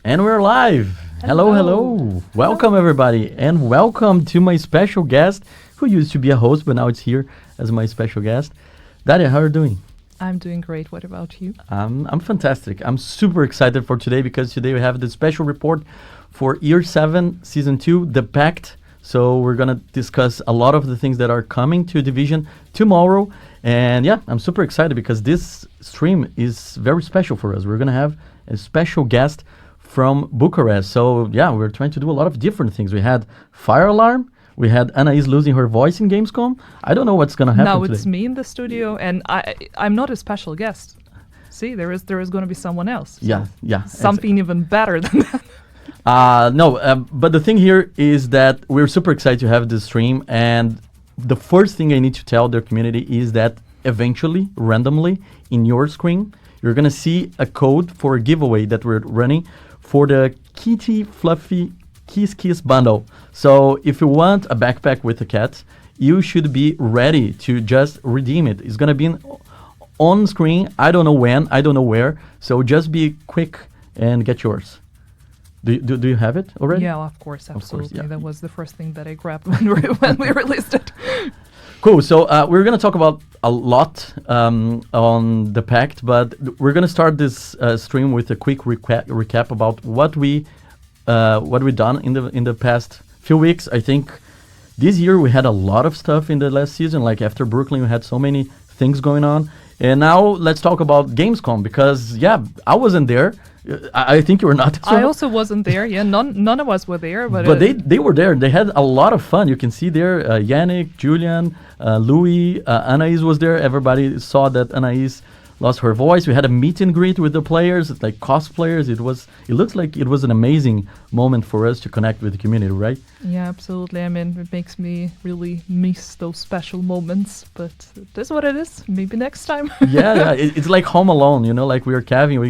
And we're live. Hello. Welcome, everybody. And welcome to my special guest, who used to be a host, but now it's here as my special guest. Daria, how are you doing? I'm doing great. What about you? I'm fantastic. I'm super excited for today because today we have the special report for Year 7, Season 2, The Pact. So we're going to discuss a lot of the things that are coming to Division tomorrow. And yeah, I'm super excited because this stream is very special for us. We're going to have a special guest from Bucharest. So yeah, we're trying to do a lot of different things. We had Fire Alarm. We had Anais losing her voice in Gamescom. I don't know what's going to happen Now today. it's me in the studio, and I'm not a special guest. See, there is going to be someone else. Yeah. Something even better than that. But the thing here is that we're super excited to have this stream, and the first thing I need to tell the community is that eventually, randomly, in your screen, you're going to see a code for a giveaway that we're running for the Kitty Fluffy Kiss Bundle. So if you want a backpack with a cat, you should be ready to just redeem it. It's going to be on screen. I don't know when, I don't know where. So just be quick and get yours. Do you have it already? Yeah, of course, absolutely. Of course, yeah. That was the first thing that I grabbed when we released it. Cool. So we're going to talk about a lot on the Pact, but we're going to start this stream with a quick recap about what we done in the past few weeks. I think this year we had a lot of stuff in the last season. Like after Brooklyn, we had so many things going on. And now let's talk about Gamescom because I wasn't there. I think you were not. I also wasn't there. Yeah, none of us were there. But they were there. They had a lot of fun. You can see there Yannick, Julian, Louis, Anais was there. Everybody saw that Anais lost her voice. We had a meet and greet with the players, like cosplayers. It looks like it was an amazing moment for us to connect with the community, right? Yeah, absolutely. I mean, it makes me really miss those special moments, but that's what it is. Maybe next time. It's like Home Alone, like we were Kevin.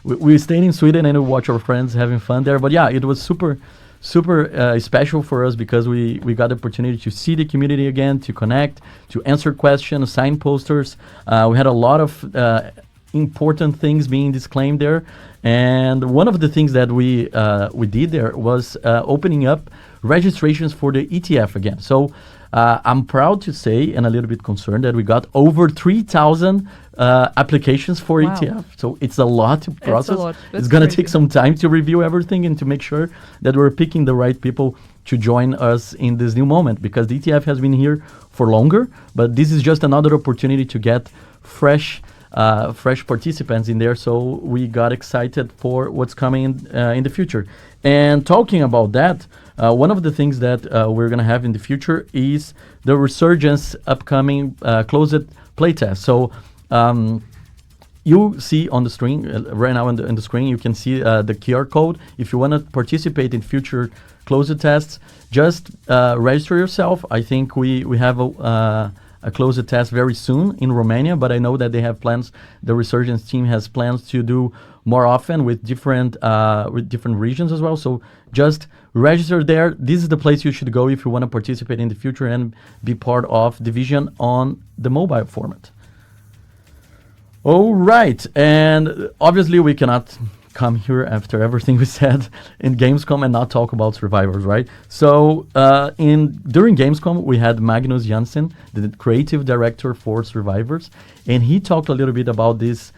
We stayed in Sweden and we watched our friends having fun there. But yeah, it was super special for us because we got the opportunity to see the community again, to connect, to answer questions, sign posters. We had a lot of important things being disclaimed there. And one of the things that we did there was opening up registrations for the ETF again. So I'm proud to say, and a little bit concerned, that we got over 3,000 applications for ETF. So it's a lot to process. It's going to take some time to review everything and to make sure that we're picking the right people to join us in this new moment, because the ETF has been here for longer, but this is just another opportunity to get fresh participants in there. So we got excited for what's coming in the future. And talking about that, one of the things that we're going to have in the future is the Resurgence upcoming closed playtest. So you see on the screen right now on the screen, you can see the QR code. If you want to participate in future closed tests, just register yourself. I think we have a closed test very soon in Romania, but I know that they have plans. The Resurgence team has plans to do more often with different regions as well. So just register there. This is the place you should go if you want to participate in the future and be part of Division on the mobile format. All right, and obviously we cannot come here after everything we said in Gamescom and not talk about Survivors, right? So during Gamescom, we had Magnus Jansen, the creative director for Survivors, and he talked a little bit about this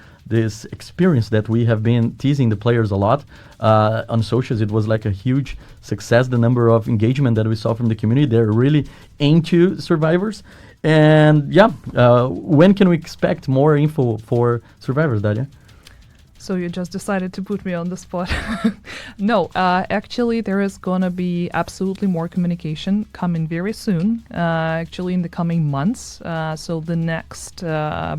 experience that we have been teasing the players a lot on socials. It was like a huge success, the number of engagement that we saw from the community. They're really into Survivors. And when can we expect more info for Survivors, Daria? So you just decided to put me on the spot. No, actually there is going to be absolutely more communication coming very soon, actually in the coming months. So the next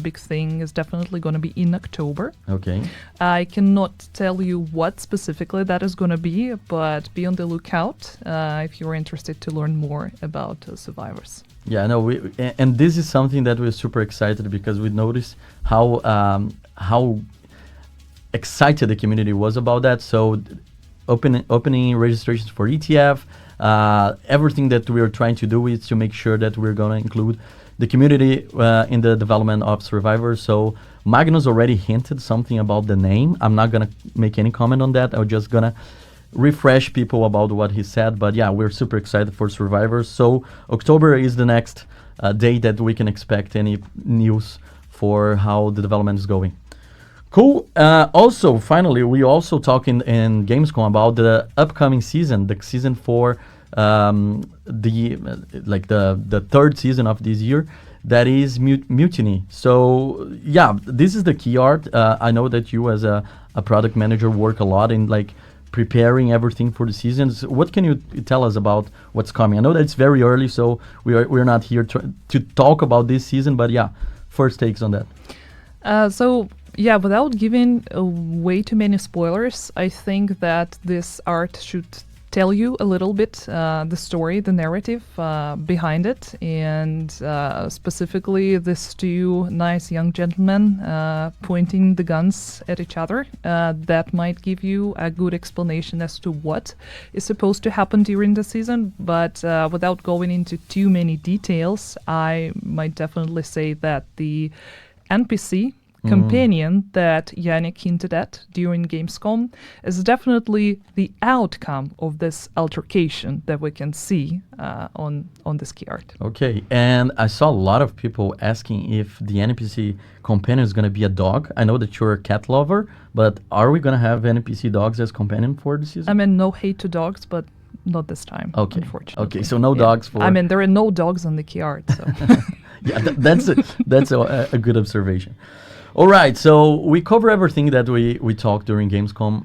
big thing is definitely going to be in October. Okay. I cannot tell you what specifically that is going to be, but be on the lookout if you're interested to learn more about Survivors. Yeah, no, and this is something that we're super excited because we noticed how excited the community was about that. So opening registrations for ETF, everything that we are trying to do is to make sure that we're going to include the community in the development of Survivors. So Magnus already hinted something about the name. I'm not gonna make any comment on that. I'm just gonna refresh people about what he said. But yeah, we're super excited for Survivors. So October is the next day that we can expect any news for how the development is going. Cool. Also, finally, we also talking in Gamescom about the upcoming season, the season for the third season of this year, that is Mutiny. So yeah, this is the key art. I know that you as a product manager work a lot in like preparing everything for the seasons. What can you tell us about what's coming? I know that it's very early, so we're not here to talk about this season, but yeah, first takes on that. So yeah, without giving way too many spoilers, I think that this art should tell you a little bit the story, the narrative behind it, and specifically these two nice young gentlemen pointing the guns at each other. That might give you a good explanation as to what is supposed to happen during the season, but without going into too many details, I might definitely say that the NPC companion that Yannick hinted at during Gamescom is definitely the outcome of this altercation that we can see on this key art. Okay, and I saw a lot of people asking if the NPC companion is going to be a dog. I know that you're a cat lover, but are we going to have NPC dogs as companion for the season? I mean, no hate to dogs, but not this time, okay. Unfortunately. Okay, so no dogs for... I mean, there are no dogs on the key art, so... Yeah, that's a good observation. All right, so we cover everything that we talked during Gamescom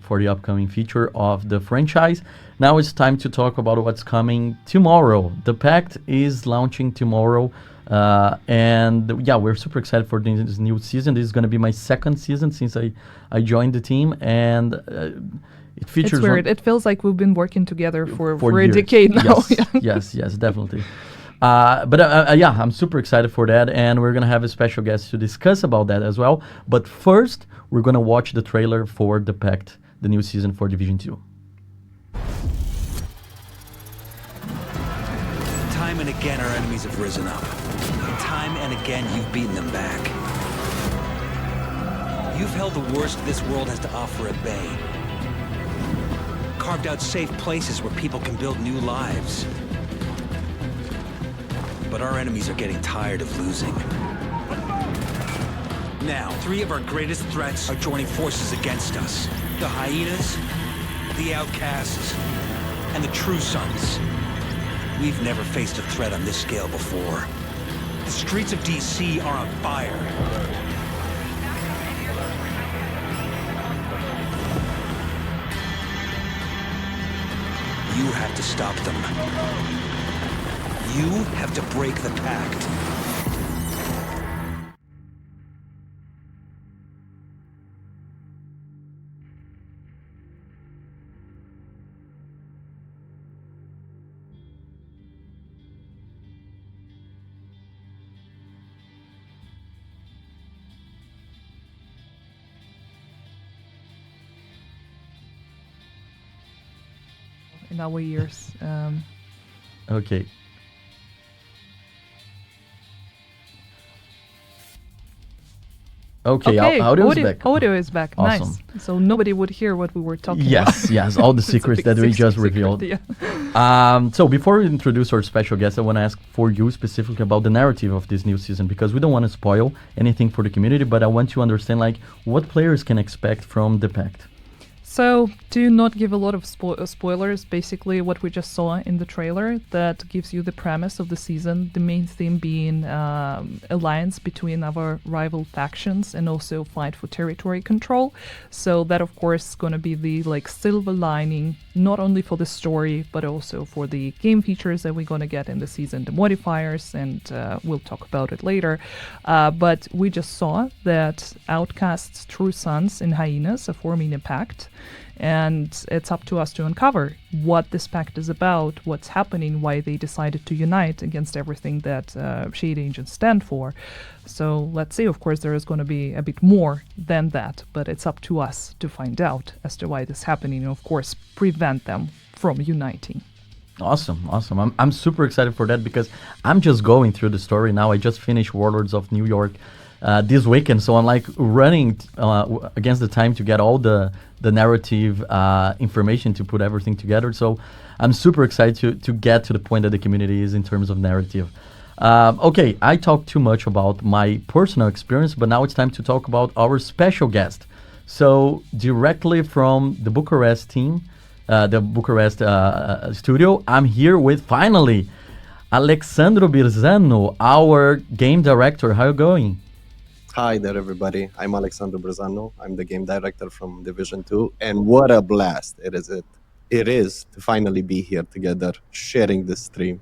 for the upcoming feature of the franchise. Now it's time to talk about what's coming tomorrow. The Pact is launching tomorrow, and yeah, we're super excited for this new season. This is going to be my second season since I joined the team, and it features... It's weird. It feels like we've been working together for a years. decade now. Yes, yes, definitely. But yeah, I'm super excited for that, and we're gonna have a special guest to discuss about that as well. But first, we're gonna watch the trailer for The Pact, the new season for Division 2. Time and again, our enemies have risen up. And time and again, you've beaten them back. You've held the worst this world has to offer at bay. Carved out safe places where people can build new lives. But our enemies are getting tired of losing. Now, 3 of our greatest threats are joining forces against us. The Hyenas, the Outcasts, and the True Sons. We've never faced a threat on this scale before. The streets of DC are on fire. You have to stop them. You have to break the pact. In our years. Okay. Okay, audio is back. Audio is back. Awesome. Nice. So nobody would hear what we were talking about. Yes, all the secrets that we just revealed. Yeah. So before we introduce our special guest, I want to ask for you specifically about the narrative of this new season, because we don't want to spoil anything for the community, but I want to understand like what players can expect from the Pact. So, to not give a lot of spoilers, basically what we just saw in the trailer, that gives you the premise of the season, the main theme being alliance between our rival factions and also fight for territory control. So that, of course, is going to be the silver lining, not only for the story, but also for the game features that we're going to get in the season, the modifiers, and we'll talk about it later. But we just saw that Outcasts, True Sons, and Hyenas are forming a pact. And it's up to us to uncover what this pact is about, what's happening, why they decided to unite against everything that Shade Agents stand for. So let's see, of course, there is going to be a bit more than that, but it's up to us to find out as to why this is happening and, of course, prevent them from uniting. Awesome, awesome. I'm super excited for that because I'm just going through the story now. I just finished Warlords of New York this weekend, so I'm like running against the time to get all the narrative information to put everything together. So I'm super excited to get to the point that the community is in terms of narrative. Okay, I talked too much about my personal experience, but now it's time to talk about our special guest. So directly from the Bucharest team, the Bucharest studio, I'm here with finally Alexandru Birzanu, our game director. How are you going? Hi there, everybody. I'm Alexandru Birzanu. I'm the game director from Division 2, and what a blast it is to finally be here together, sharing this stream.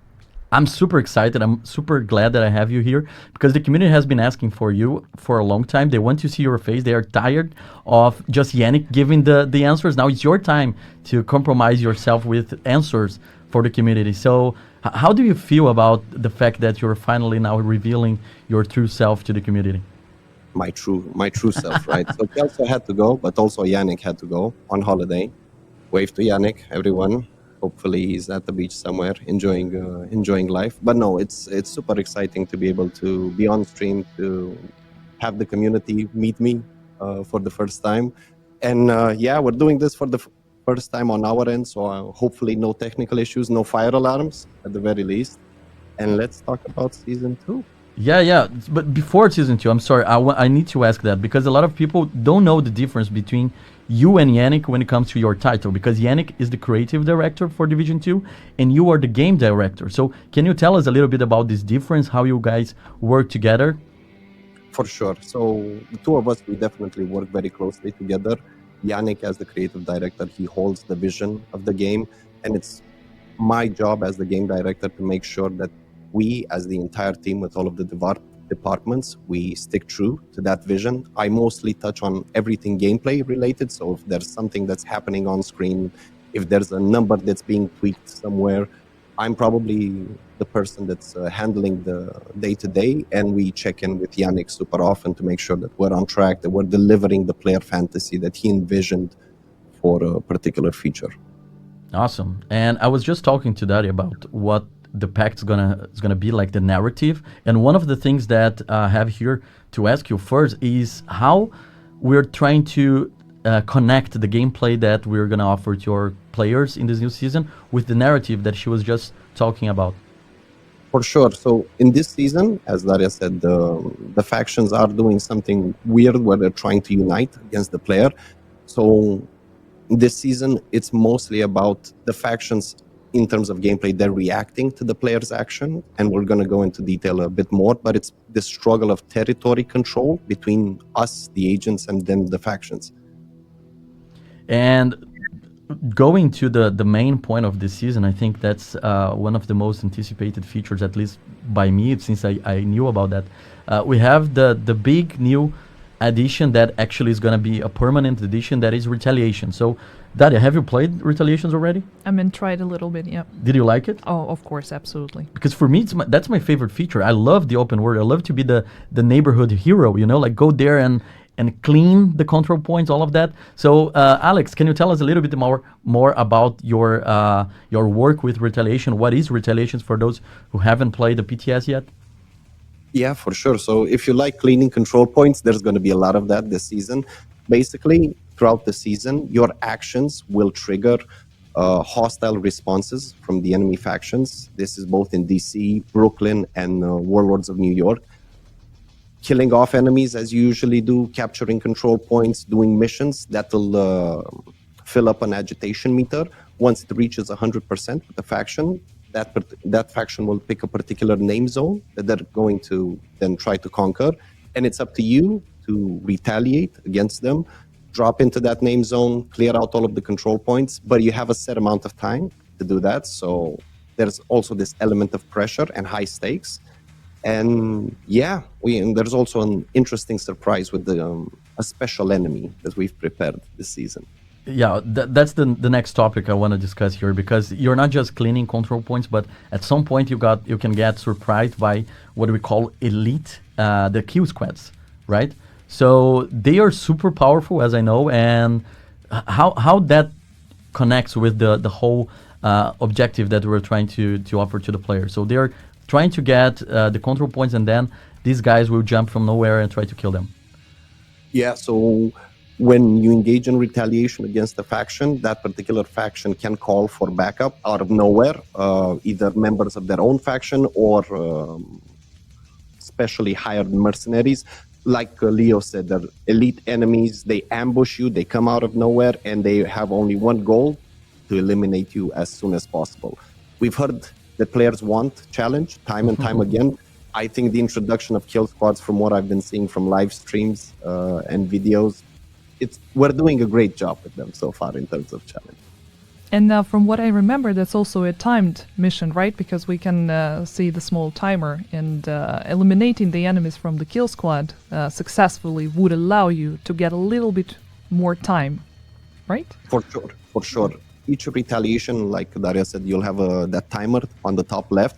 I'm super excited. I'm super glad that I have you here because the community has been asking for you for a long time. They want to see your face. They are tired of just Yannick giving the answers. Now it's your time to compromise yourself with answers for the community. So how do you feel about the fact that you're finally now revealing your true self to the community? My true self, right? So Kelso had to go, but also Yannick had to go on holiday. Wave to Yannick, everyone. Hopefully he's at the beach somewhere enjoying life. But no, it's super exciting to be able to be on stream, to have the community meet me for the first time. And yeah, we're doing this for the first time on our end, so hopefully no technical issues, no fire alarms at the very least. And let's talk about Season 2. Yeah. But before Season 2, I'm sorry, I need to ask that because a lot of people don't know the difference between you and Yannick when it comes to your title, because Yannick is the creative director for Division 2 and you are the game director. So can you tell us a little bit about this difference, how you guys work together? For sure. So the two of us, we definitely work very closely together. Yannick, as the creative director, he holds the vision of the game, and it's my job as the game director to make sure that we, as the entire team with all of the departments, we stick true to that vision. I mostly touch on everything gameplay related. So if there's something that's happening on screen, if there's a number that's being tweaked somewhere, I'm probably the person that's handling the day-to-day, and we check in with Yannick super often to make sure that we're on track, that we're delivering the player fantasy that he envisioned for a particular feature. Awesome. And I was just talking to Daddy about what the pact is gonna be like, the narrative, and one of the things that I have here to ask you first is how we're trying to connect the gameplay that we're gonna offer to our players in this new season with the narrative that she was just talking about. For sure. So in this season, as Daria said, the factions are doing something weird where they're trying to unite against the player. So this season, it's mostly about the factions. In terms of gameplay, they're reacting to the player's action, and we're going to go into detail a bit more, but it's the struggle of territory control between us, the agents, and then the factions. And going to the main point of this season, I think that's one of the most anticipated features, at least by me, since I knew about that. We have the big new addition that actually is going to be a permanent addition, that is Retaliation. So Daria, have you played Retaliations already? I mean, tried a little bit, yeah. Did you like it? Oh, of course, absolutely. Because for me, that's my favorite feature. I love the open world. I love to be the neighborhood hero, like go there and clean the control points, all of that. So Alex, can you tell us a little bit more about your work with Retaliation? What is Retaliations for those who haven't played the PTS yet? Yeah, for sure. So if you like cleaning control points, there's going to be a lot of that this season. Basically, throughout the season, your actions will trigger hostile responses from the enemy factions. This is both in DC, Brooklyn, and Warlords of New York. Killing off enemies as you usually do, capturing control points, doing missions, that'll fill up an agitation meter. Once it reaches 100% with the faction, that faction will pick a particular name zone that they're going to then try to conquer. And it's up to you to retaliate against them, drop into that name zone, clear out all of the control points, but you have a set amount of time to do that. So there's also this element of pressure and high stakes. And yeah, and there's also an interesting surprise with a special enemy that we've prepared this season. Yeah, that's the next topic I want to discuss here, because you're not just cleaning control points, but at some point you can get surprised by what we call elite, the kill squads, right? So they are super powerful, as I know, and how that connects with the whole objective that we're trying to offer to the player. So they're trying to get the control points, and then these guys will jump from nowhere and try to kill them. Yeah, so when you engage in retaliation against a faction, that particular faction can call for backup out of nowhere, either members of their own faction or specially hired mercenaries. Like Leo said, they're elite enemies. They ambush you, they come out of nowhere, and they have only one goal: to eliminate you as soon as possible. We've heard that players want challenge time and time again. I think the introduction of kill squads, from what I've been seeing from live streams and videos, we're doing a great job with them so far in terms of challenge. And from what I remember, that's also a timed mission, right? Because we can see the small timer, and eliminating the enemies from the kill squad successfully would allow you to get a little bit more time, right? For sure. Each retaliation, like Daria said, you'll have that timer on the top left.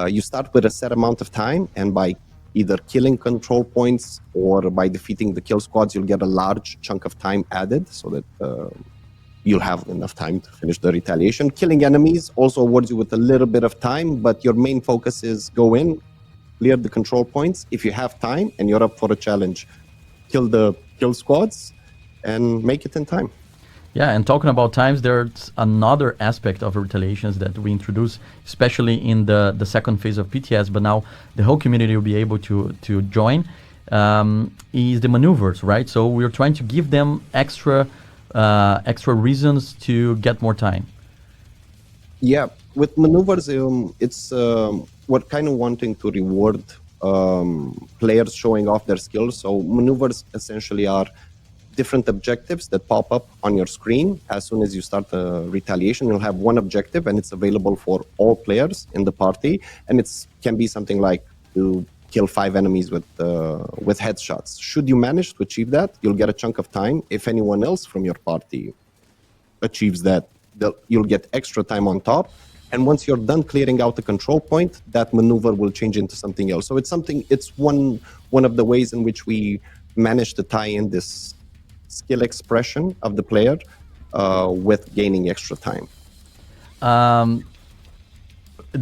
You start with a set amount of time, and by either killing control points or by defeating the kill squads, you'll get a large chunk of time added so that you'll have enough time to finish the retaliation. Killing enemies also awards you with a little bit of time, but your main focus is go in, clear the control points. If you have time and you're up for a challenge, kill the kill squads and make it in time. Yeah, and talking about times, there's another aspect of retaliations that we introduce, especially in the second phase of PTS, but now the whole community will be able to join, is the maneuvers, right? So we're trying to give them extra reasons to get more time. Yeah, with maneuvers, it's we're kind of wanting to reward players showing off their skills. So maneuvers essentially are different objectives that pop up on your screen. As soon as you start the retaliation, you'll have one objective, and it's available for all players in the party. And it can be something like to kill 5 enemies with headshots. Should you manage to achieve that, you'll get a chunk of time. If anyone else from your party achieves that, you'll get extra time on top. And once you're done clearing out the control point, that maneuver will change into something else. So it's one of the ways in which we manage to tie in this skill expression of the player with gaining extra time. The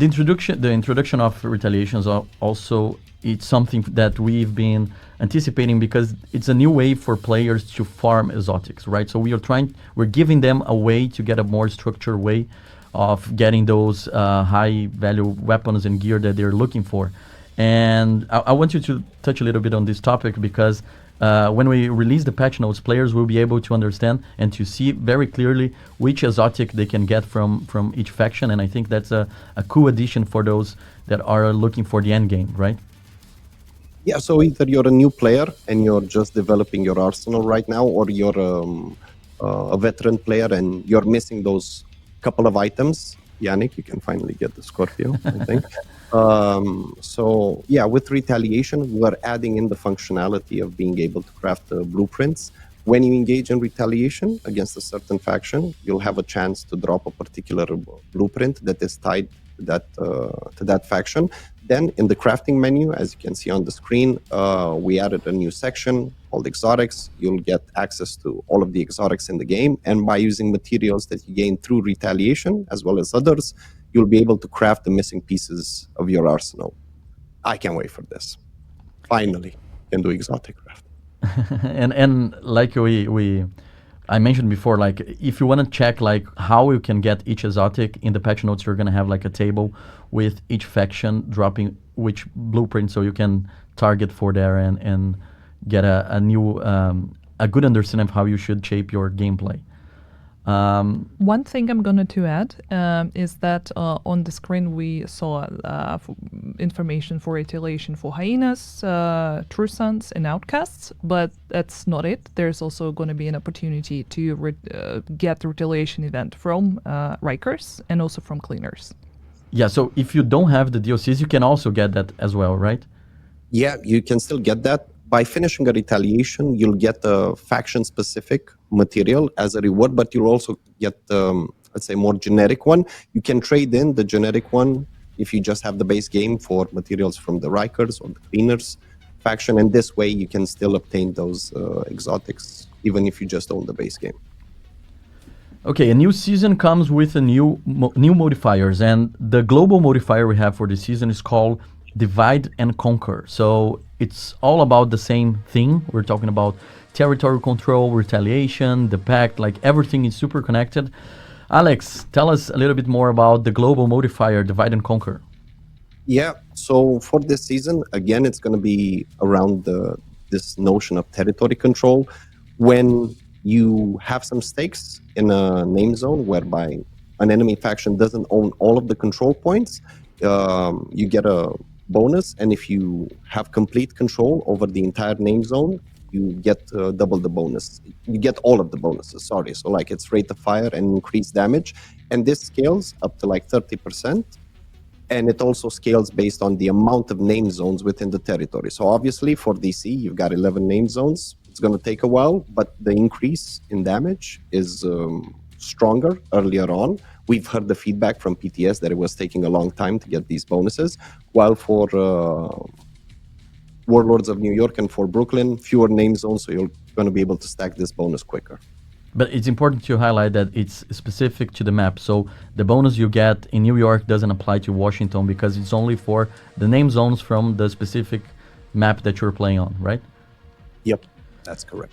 introduction of retaliations also, it's something that we've been anticipating because it's a new way for players to farm exotics, right? So we're giving them a way to get a more structured way of getting those high value weapons and gear that they're looking for. And I want you to touch a little bit on this topic because when we release the patch notes, players will be able to understand and to see very clearly which exotic they can get from each faction. And I think that's a cool addition for those that are looking for the end game, right? Yeah, so either you're a new player and you're just developing your arsenal right now, or you're a veteran player and you're missing those couple of items. Yannick, you can finally get the Scorpio, I think. So yeah, with retaliation, we're adding in the functionality of being able to craft blueprints. When you engage in retaliation against a certain faction, you'll have a chance to drop a particular blueprint that is tied to that faction. Then in the crafting menu, as you can see on the screen, we added a new section called exotics. You'll get access to all of the exotics in the game, and by using materials that you gain through retaliation as well as others, you'll be able to craft the missing pieces of your arsenal. I can't wait for this. Finally, can do exotic craft. and like I mentioned before, like if you want to check like how you can get each exotic, in the patch notes you're gonna have like a table with each faction dropping which blueprint, so you can target for there and get a new a good understanding of how you should shape your gameplay. One thing I'm going to add is that on the screen we saw information for retaliation for hyenas, true sons, and outcasts, but that's not it. There's also going to be an opportunity to get the retaliation event from Rikers and also from cleaners. Yeah, so if you don't have the DLCs, you can also get that as well, right? Yeah, you can still get that. By finishing a retaliation, you'll get a faction-specific material as a reward, but you'll also get, let's say, more generic one. You can trade in the generic one if you just have the base game for materials from the Rikers or the Cleaners faction, and this way you can still obtain those exotics, even if you just own the base game. Okay, a new season comes with a new modifiers, and the global modifier we have for this season is called Divide and Conquer. So it's all about the same thing. We're talking about territory control, retaliation, the pact, like everything is super connected. Alex, tell us a little bit more about the global modifier, Divide and Conquer. Yeah, so for this season, again, it's going to be around this notion of territory control. When you have some stakes in a name zone whereby an enemy faction doesn't own all of the control points, you get a bonus, and if you have complete control over the entire name zone, you get double the bonus. You get all of the bonuses, sorry. So like it's rate of fire and increased damage, and this scales up to like 30%. And it also scales based on the amount of name zones within the territory. So obviously for DC, you've got 11 name zones. It's going to take a while, but the increase in damage is stronger earlier on. We've heard the feedback from PTS that it was taking a long time to get these bonuses, while for Warlords of New York and for Brooklyn, fewer name zones, so you're going to be able to stack this bonus quicker. But it's important to highlight that it's specific to the map. So the bonus you get in New York doesn't apply to Washington because it's only for the name zones from the specific map that you're playing on, right? Yep, that's correct.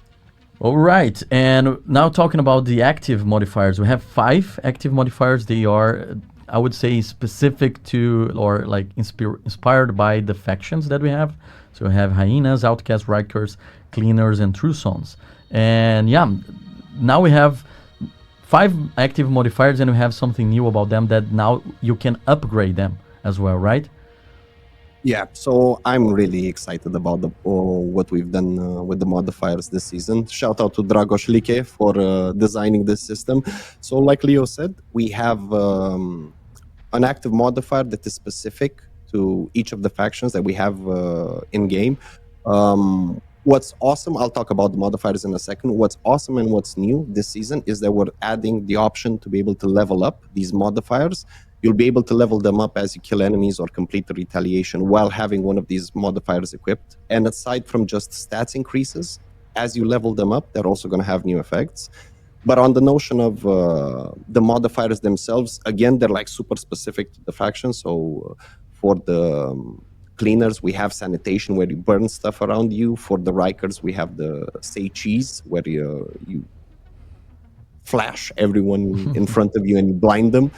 All right, and now talking about the active modifiers. We have 5 active modifiers. They are, I would say, specific to or like inspired by the factions that we have. So we have Hyenas, Outcasts, Rikers, Cleaners, and True Sons. And yeah, now we have 5 active modifiers, and we have something new about them that now you can upgrade them as well, right? Yeah, so I'm really excited about what we've done with the modifiers this season. Shout out to Dragos Like for designing this system. So like Leo said, we have an active modifier that is specific to each of the factions that we have in-game. What's awesome, I'll talk about the modifiers in a second. What's awesome and what's new this season is that we're adding the option to be able to level up these modifiers. You'll be able to level them up as you kill enemies or complete the retaliation while having one of these modifiers equipped. And aside from just stats increases, as you level them up, they're also going to have new effects. But on the notion of the modifiers themselves, again, they're like super specific to the faction. So for the Cleaners, we have Sanitation, where you burn stuff around you. For the Rikers, we have the Say Cheese, where you flash everyone in front of you and you blind them.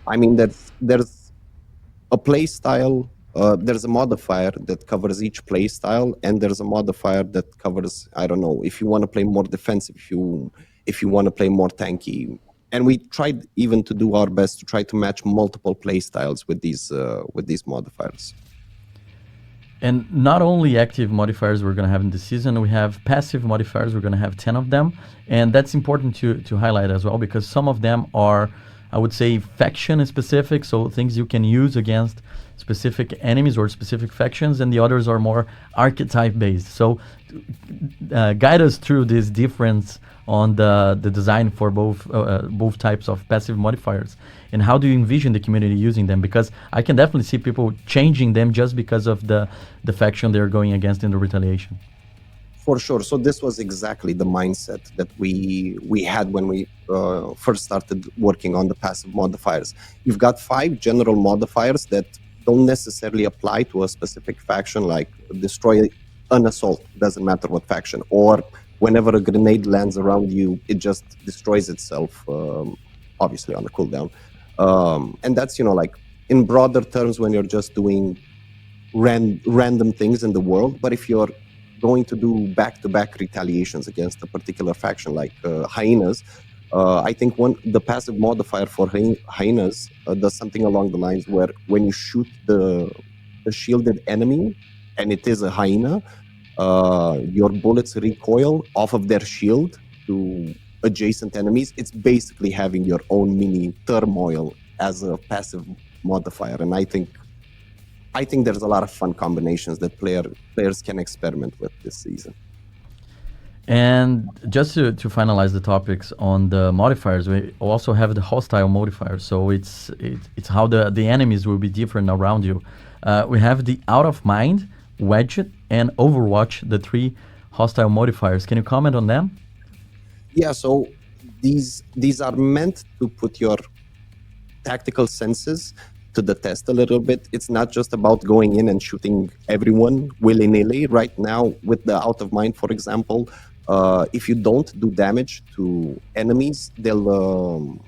I mean, there's a play style, there's a modifier that covers each play style, and there's a modifier that covers, I don't know, if you want to play more defensive, if you want to play more tanky. And we tried even to do our best to try to match multiple play styles with these modifiers. And not only active modifiers we're going to have in this season, we have passive modifiers. We're going to have 10 of them. And that's important to highlight as well, because some of them are, I would say, faction specific, so things you can use against specific enemies or specific factions, and the others are more archetype based. So guide us through this difference on the design for both types of passive modifiers, and how do you envision the community using them? Because I can definitely see people changing them just because of the faction they're going against in the retaliation. For sure. So this was exactly the mindset that we had when we first started working on the passive modifiers. You've got 5 general modifiers that don't necessarily apply to a specific faction, like destroy an assault, doesn't matter what faction, or whenever a grenade lands around you, it just destroys itself, obviously on a cooldown. And that's, like in broader terms when you're just doing random things in the world. But if you're going to do back-to-back retaliations against a particular faction like Hyenas, I think the passive modifier for Hyenas does something along the lines where when you shoot the shielded enemy, and it is a Hyena, your bullets recoil off of their shield to adjacent enemies. It's basically having your own mini turmoil as a passive modifier, and I think there's a lot of fun combinations that players can experiment with this season. And just to finalize the topics on the modifiers, we also have the hostile modifiers. So it's how the enemies will be different around you. We have the Out of Mind, Wedget, and Overwatch, the 3 hostile modifiers. Can you comment on them? Yeah, so these are meant to put your tactical senses to the test a little bit. It's not just about going in and shooting everyone willy-nilly. Right now, with the out of mind, for example, if you don't do damage to enemies, they'll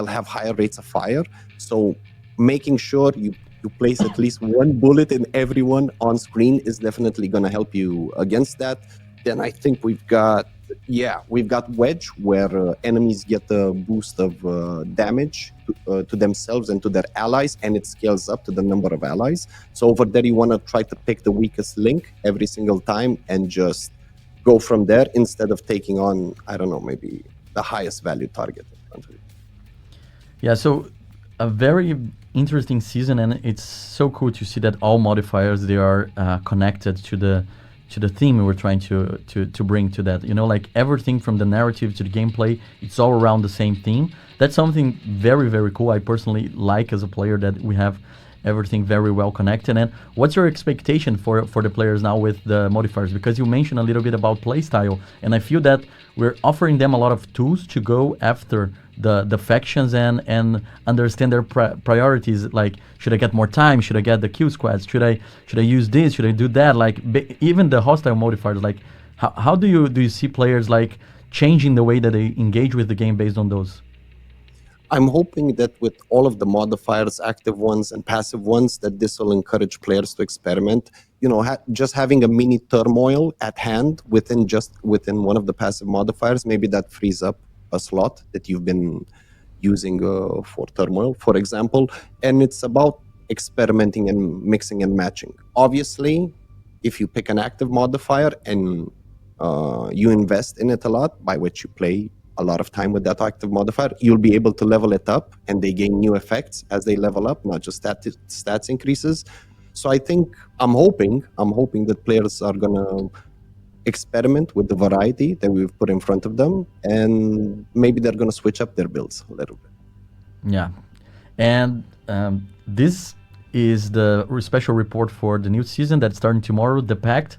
have higher rates of fire. So making sure you place at least one bullet in everyone on screen is definitely going to help you against that. Then I think we've got Wedge, where enemies get a boost of damage to themselves and to their allies, and it scales up to the number of allies. So over there, you want to try to pick the weakest link every single time and just go from there instead of taking on, I don't know, maybe the highest value target in front of you. Yeah, so a very interesting season, and it's so cool to see that all modifiers, they are connected to the theme we were trying to bring to that. You know, like everything from the narrative to the gameplay, it's all around the same theme. That's something very, very cool. I personally like as a player that we have everything very well connected. And what's your expectation for the players now with the modifiers? Because you mentioned a little bit about playstyle, and I feel that we're offering them a lot of tools to go after the factions and understand their priorities. Like, should I get more time? Should I get the kill squads? Should I use this? Should I do that? Like, even the hostile modifiers. Like, how do you see players like changing the way that they engage with the game based on those? I'm hoping that with all of the modifiers, active ones and passive ones, that this will encourage players to experiment. You know, just having a mini turmoil at hand within one of the passive modifiers, maybe that frees up a slot that you've been using for turmoil, for example. And it's about experimenting and mixing and matching. Obviously, if you pick an active modifier and you invest in it a lot, by which you play a lot of time with that active modifier, you'll be able to level it up, and they gain new effects as they level up, not just stats increases. So I think I'm hoping that players are gonna experiment with the variety that we've put in front of them, and maybe they're gonna switch up their builds a little bit. Yeah, and this is the special report for the new season that's starting tomorrow, the Pact.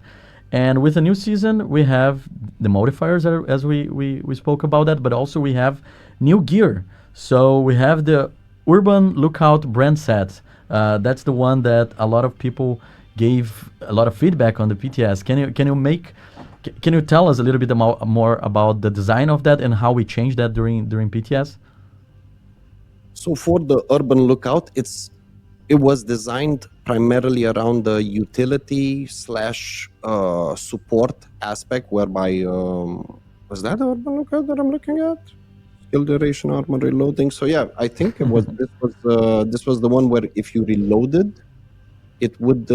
And with the new season, we have the modifiers, as we spoke about that, but also we have new gear. So we have the Urban Lookout brand set. That's the one that a lot of people gave a lot of feedback on the PTS. Can you tell us a little bit more about the design of that and how we changed that during PTS? So for the Urban Lookout, it was designed primarily around the utility / support aspect, whereby was that the Urban Lookout that I'm looking at? Skill duration, armor reloading. So yeah, I think it was this was the one where if you reloaded, it would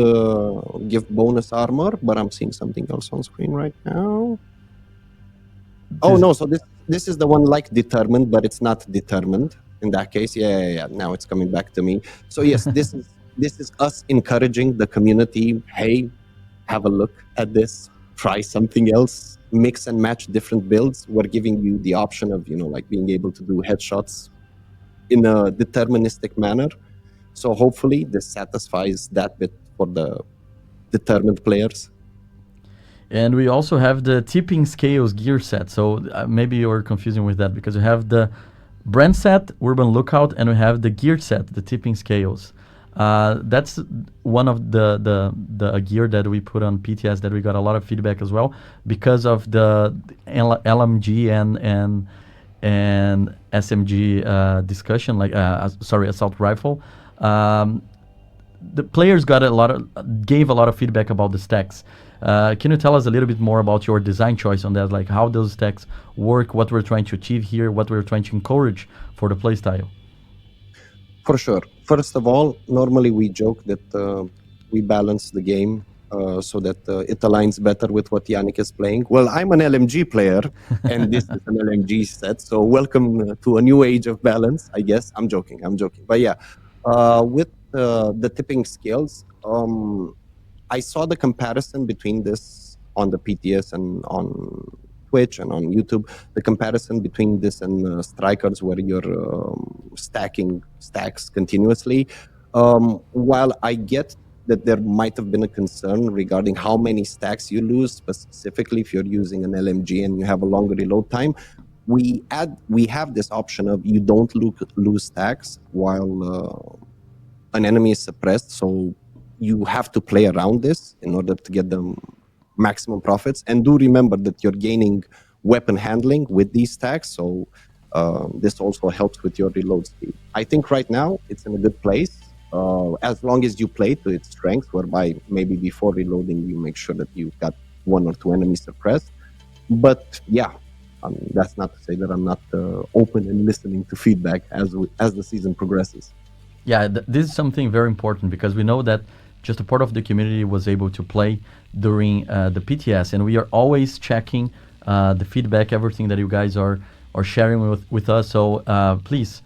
give bonus armor. But I'm seeing something else on screen right now. Oh no! So this is the one like determined, but it's not determined. In that case, yeah. Now it's coming back to me. So yes, this is us encouraging the community. Hey, have a look at this. Try something else. Mix and match different builds. We're giving you the option of like being able to do headshots in a deterministic manner. So hopefully this satisfies that bit for the determined players. And we also have the tipping scales gear set. So maybe you're confusing with that because we have the brand set, Urban Lookout, and we have the gear set, the tipping scales. That's one of the gear that we put on PTS that we got a lot of feedback as well because of the LMG and SMG discussion, assault rifle. The players gave a lot of feedback about the stacks. Can you tell us a little bit more about your design choice on that? Like how those stacks work, what we're trying to achieve here, what we're trying to encourage for the playstyle? For sure. First of all, normally we joke that we balance the game so that it aligns better with what Yannick is playing. Well, I'm an LMG player, and this is an LMG set, so welcome to a new age of balance, I guess. I'm joking. But yeah, with the tipping scales, I saw the comparison between this on the PTS and on Twitch and on YouTube, the comparison between this and Strikers where you're stacking stacks continuously. While I get that there might have been a concern regarding how many stacks you lose, specifically if you're using an LMG and you have a longer reload time, we have this option of you don't lose stacks while an enemy is suppressed, so you have to play around this in order to get the maximum profits. And do remember that you're gaining weapon handling with these stacks, so this also helps with your reload speed. I think right now it's in a good place, as long as you play to its strength, whereby maybe before reloading you make sure that you've got 1 or 2 enemies suppressed. But yeah, that's not to say that I'm not open and listening to feedback as the season progresses. Yeah, this is something very important because we know that just a part of the community was able to play during the PTS, and we are always checking the feedback, everything that you guys are sharing with us. So please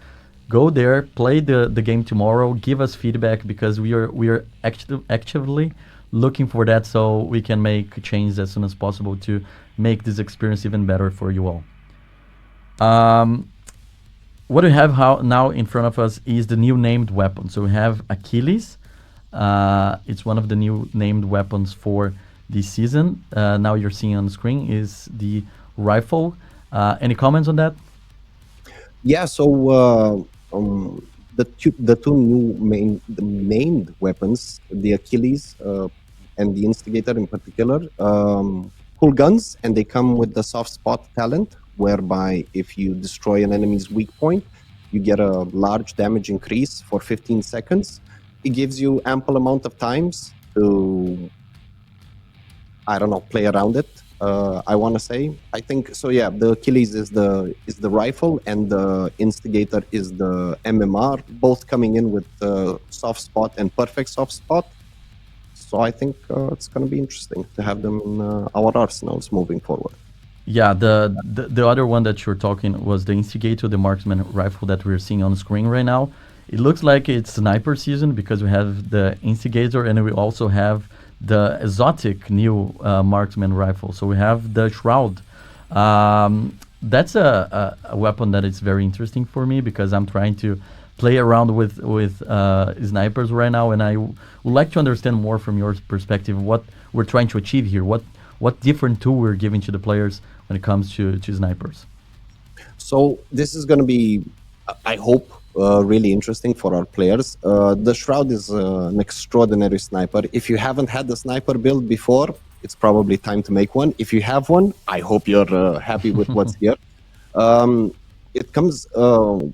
go there, play the game tomorrow, give us feedback, because we are actively looking for that, so we can make changes as soon as possible to make this experience even better for you all. What we have now in front of us is the new named weapon. So we have Achilles. It's one of the new named weapons for this season. Now you're seeing on the screen is the rifle. Any comments on that? Yeah, so the two new named weapons, the Achilles and the Instigator in particular, cool guns, and they come with the soft spot talent, whereby if you destroy an enemy's weak point, you get a large damage increase for 15 seconds. It gives you ample amount of times to, I don't know, play around it. I want to say, I think so. Yeah, the Achilles is the rifle, and the Instigator is the MMR, both coming in with soft spot and perfect soft spot. So I think it's going to be interesting to have them in our arsenals moving forward. Yeah, the other one that you're talking was the Instigator, the marksman rifle that we're seeing on the screen right now. It looks like it's sniper season because we have the Instigator, and we also have the exotic new marksman rifle. So we have the Shroud. That's a weapon that is very interesting for me because I'm trying to play around with snipers right now, and I would like to understand more from your perspective what we're trying to achieve here. What different tool we're giving to the players when it comes to snipers? So this is going to be, I hope, really interesting for our players. The Shroud is an extraordinary sniper. If you haven't had the sniper build before, it's probably time to make one. If you have one, I hope you're happy with what's here. It comes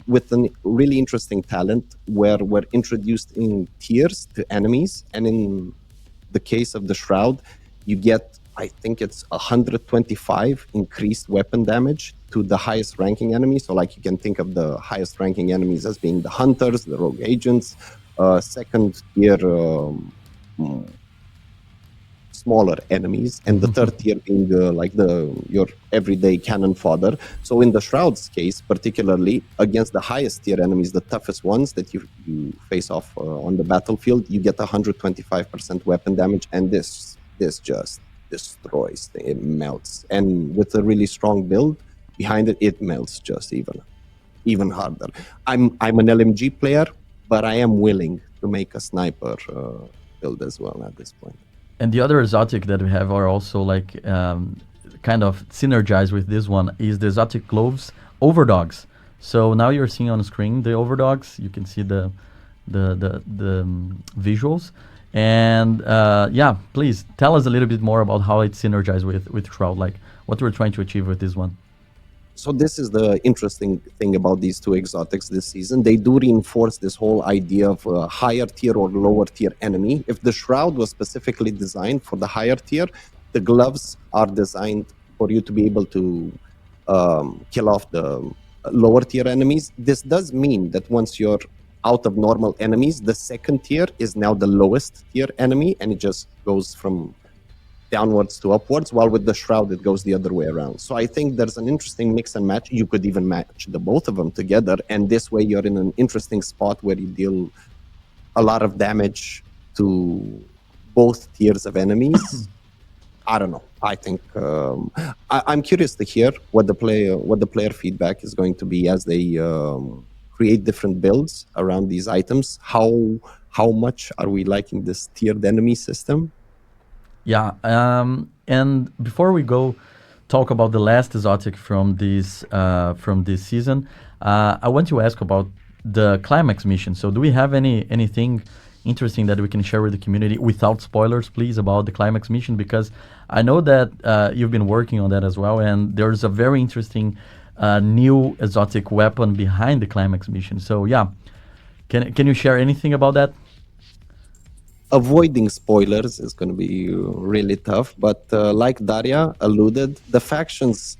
with a really interesting talent where we're introduced in tiers to enemies. And in the case of the Shroud, you get, I think it's 125 increased weapon damage to the highest ranking enemy. So like you can think of the highest ranking enemies as being the Hunters, the Rogue Agents, second tier smaller enemies, and the third tier being your everyday cannon fodder. So in the Shroud's case, particularly against the highest tier enemies, the toughest ones that you face off on the battlefield, you get 125% weapon damage, and this just destroys, it melts. And with a really strong build behind it, it melts just even harder. I'm an LMG player, but I am willing to make a sniper build as well at this point. And the other exotic that we have are also like kind of synergized with this one is the exotic gloves overdogs. So now you're seeing on the screen the overdogs. You can see the visuals. And yeah, please tell us a little bit more about how it's synergized with Shroud, like what we're trying to achieve with this one. So this is the interesting thing about these two exotics this season. They do reinforce this whole idea of a higher tier or lower tier enemy. If the Shroud was specifically designed for the higher tier, the gloves are designed for you to be able to kill off the lower tier enemies. This does mean that once you're out of normal enemies, the second tier is now the lowest tier enemy, and it just goes from downwards to upwards, while with the Shroud it goes the other way around. So I think there's an interesting mix and match. You could even match the both of them together, and this way you're in an interesting spot where you deal a lot of damage to both tiers of enemies. I don't know. I think I'm curious to hear what the player feedback is going to be as they create different builds around these items. How much are we liking this tiered enemy system? Yeah, and before we go talk about the last exotic from this season, I want to ask about the Climax mission. So do we have anything interesting that we can share with the community without spoilers, please, about the Climax mission? Because I know that you've been working on that as well, and there's a very interesting new exotic weapon behind the Climax mission. So yeah, can you share anything about that? Avoiding spoilers is going to be really tough, but like Daria alluded, the factions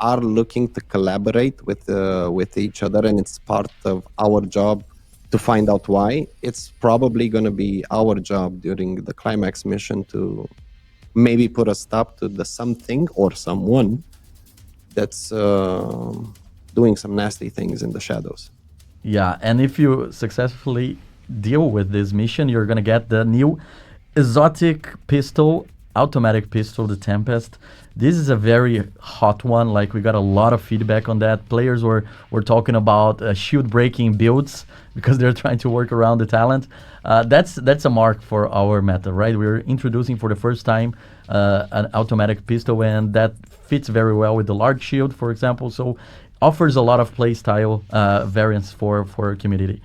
are looking to collaborate with each other, and it's part of our job to find out why. It's probably going to be our job during the Climax mission to maybe put a stop to the something or someone that's doing some nasty things in the shadows. Yeah, and if you successfully deal with this mission, you're going to get the new exotic pistol, automatic pistol, the Tempest. This is a very hot one. Like, we got a lot of feedback on that. Players were talking about shield breaking builds because they're trying to work around the talent. That's a mark for our meta, right? We're introducing for the first time an automatic pistol, and that fits very well with the large shield, for example. So offers a lot of play style variants for our community.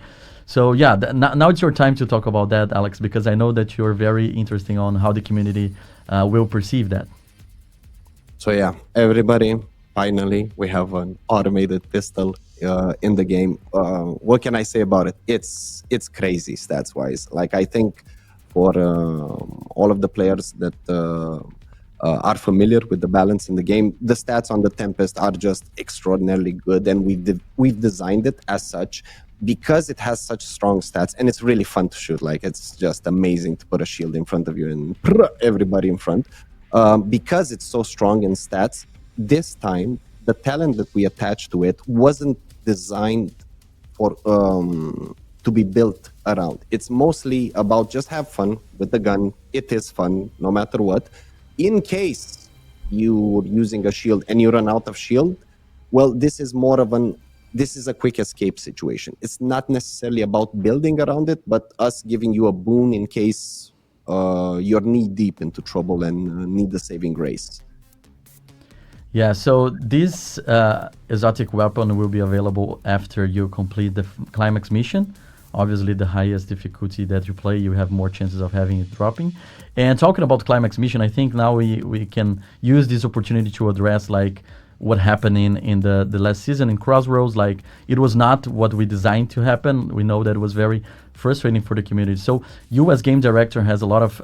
So yeah, now it's your time to talk about that, Alex, because I know that you're very interested on how the community will perceive that. So yeah, everybody, finally, we have an automated pistol in the game. What can I say about it? It's crazy stats-wise. Like, I think for all of the players that are familiar with the balance in the game, the stats on the Tempest are just extraordinarily good, and we've designed it as such because it has such strong stats, and it's really fun to shoot. Like, it's just amazing to put a shield in front of you and everybody in front. Because it's so strong in stats, this time the talent that we attached to it wasn't designed for to be built around. It's mostly about just have fun with the gun. It is fun no matter what. In case you're using a shield and you run out of shield, well, this is a quick escape situation. It's not necessarily about building around it, but us giving you a boon in case you're knee deep into trouble and need the saving grace. Yeah, so this exotic weapon will be available after you complete the Climax mission. Obviously, the highest difficulty that you play, you have more chances of having it dropping. And talking about Climax mission, I think now we can use this opportunity to address like what happened in the last season in Crossroads. Like, it was not what we designed to happen. We know that it was very frustrating for the community. So you as game director has a lot of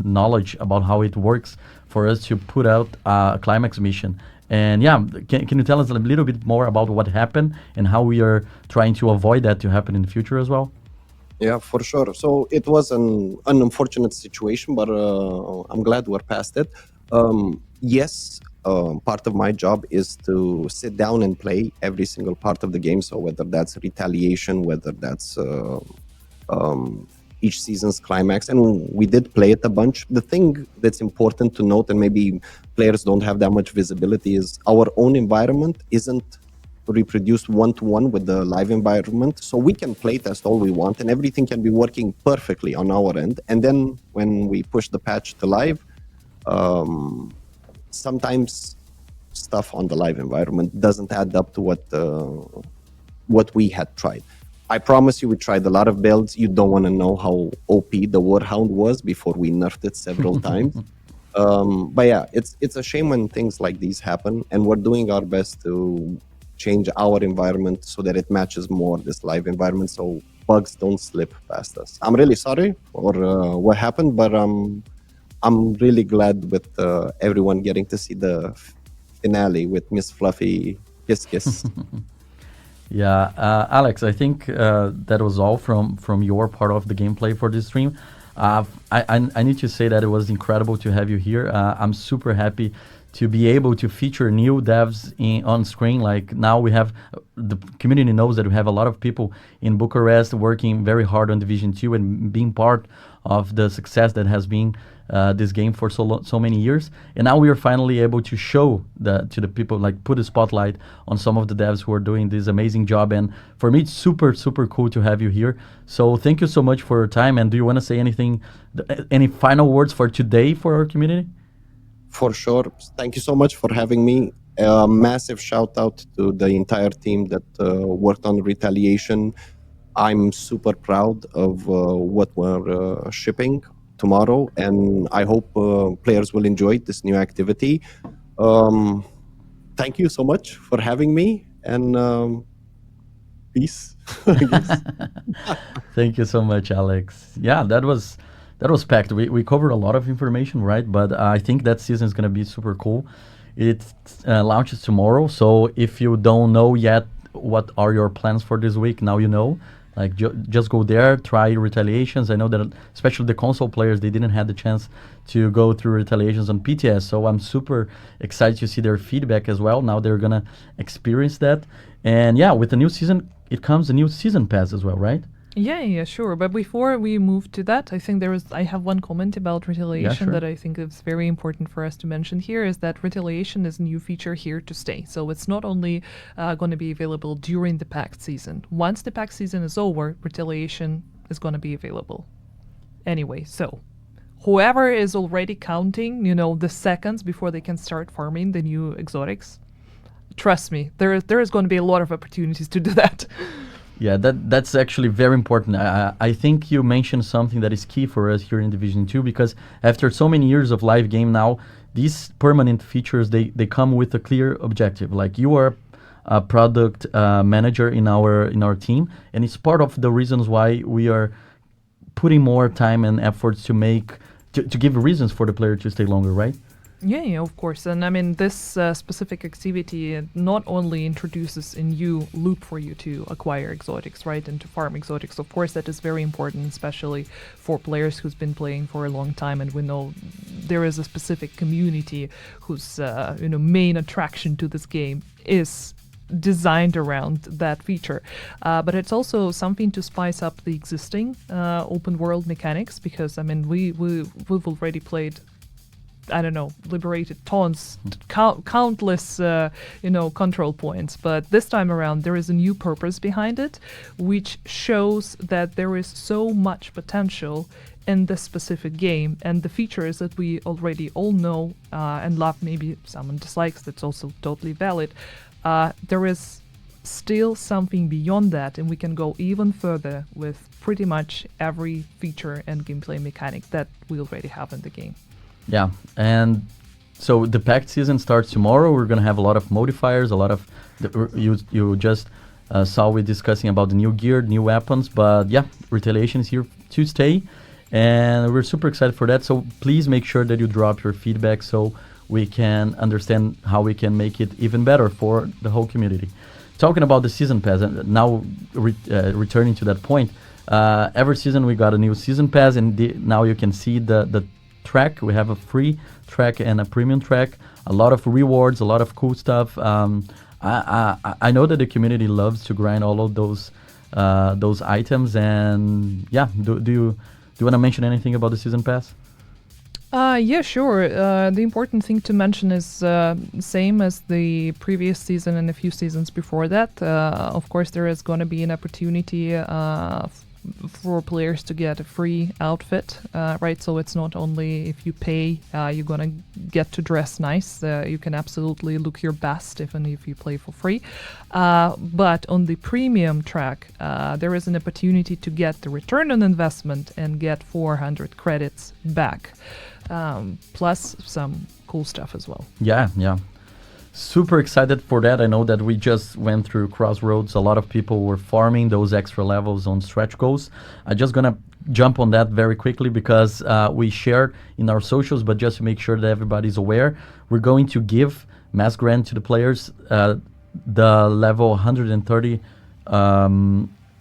knowledge about how it works for us to put out a Climax mission. And yeah, can you tell us a little bit more about what happened and how we are trying to avoid that to happen in the future as well? Yeah, for sure. So it was an unfortunate situation, but I'm glad we're past it. Yes, part of my job is to sit down and play every single part of the game. So whether that's Retaliation, whether that's each season's Climax, and we did play it a bunch. The thing that's important to note, and maybe players don't have that much visibility, is our own environment isn't reproduced one-to-one with the live environment. So we can playtest all we want, and everything can be working perfectly on our end. And then when we push the patch to live, sometimes stuff on the live environment doesn't add up to what we had tried. I promise you, we tried a lot of builds. You don't want to know how OP the Warhound was before we nerfed it several times. But yeah, it's a shame when things like these happen, and we're doing our best to change our environment so that it matches more this live environment, so bugs don't slip past us. I'm really sorry for what happened, but I'm really glad with everyone getting to see the finale with Miss Fluffy Kiss Kiss. Yeah, Alex, I think that was all from your part of the gameplay for this stream. I need to say that it was incredible to have you here. I'm super happy to be able to feature new devs on screen. Like, now we have, the community knows that we have a lot of people in Bucharest working very hard on Division 2 and being part of the success that has been this game for so many years. And now we are finally able to show to the people, like put a spotlight on some of the devs who are doing this amazing job. And for me, it's super, super cool to have you here. So thank you so much for your time. And do you want to say anything, any final words for today for our community? For sure. Thank you so much for having me. Massive shout out to the entire team that worked on Retaliation. I'm super proud of what we're shipping tomorrow, and I hope players will enjoy this new activity. Thank you so much for having me, and peace. Thank you so much, Alex. Yeah, that was packed. We covered a lot of information, right? But I think that season is going to be super cool. It launches tomorrow, so if you don't know yet what are your plans for this week, now you know. Like just go there, try Retaliations. I know that especially the console players, they didn't have the chance to go through Retaliations on PTS, so I'm super excited to see their feedback as well. Now they're gonna experience that, and yeah, with the new season, it comes a new season pass as well, right? Yeah, sure. But before we move to that, I think I have one comment about Retaliation sure. that I think is very important for us to mention here, is that Retaliation is a new feature here to stay. So it's not only going to be available during the packed season. Once the packed season is over, Retaliation is going to be available. Anyway, so whoever is already counting, the seconds before they can start farming the new exotics, trust me, there is going to be a lot of opportunities to do that. Yeah, that's actually very important. I think you mentioned something that is key for us here in Division 2, because after so many years of live game now, these permanent features, they come with a clear objective. Like, you are a product manager in our team, and it's part of the reasons why we are putting more time and efforts to give reasons for the player to stay longer, right? Yeah, of course. And I mean, this specific activity not only introduces a new loop for you to acquire exotics, right, and to farm exotics. Of course, that is very important, especially for players who's been playing for a long time. And we know there is a specific community whose main attraction to this game is designed around that feature. But it's also something to spice up the existing open world mechanics, because I mean, we've already played, I don't know, liberated tons, countless, control points. But this time around, there is a new purpose behind it, which shows that there is so much potential in this specific game. And the features that we already all know and love, maybe someone dislikes, that's also totally valid. There is still something beyond that, and we can go even further with pretty much every feature and gameplay mechanic that we already have in the game. Yeah, and so the packed season starts tomorrow. We're going to have a lot of modifiers, a lot of you just saw we discussing about the new gear, new weapons, but yeah, Retaliation is here to stay, and we're super excited for that. So please make sure that you drop your feedback so we can understand how we can make it even better for the whole community. Talking about the season pass, and now returning to that point, every season we got a new season pass, and now you can see the track. We have a free track and a premium track, a lot of rewards, a lot of cool stuff. I know that the community loves to grind all of those items, and yeah, do you want to mention anything about the season pass? Yeah, sure. The important thing to mention is same as the previous season and a few seasons before that. Of course, there is going to be an opportunity for players to get a free outfit, right? So it's not only if you pay, you're gonna get to dress nice. You can absolutely look your best even if you play for free. But on the premium track, there is an opportunity to get the return on investment and get 400 credits back, plus some cool stuff as well. Yeah. Super excited for that. I know that we just went through Crossroads. A lot of people were farming those extra levels on stretch goals. I'm just gonna jump on that very quickly because we shared in our socials, but just to make sure that everybody's aware, we're going to give Mass Grant to the players the level 130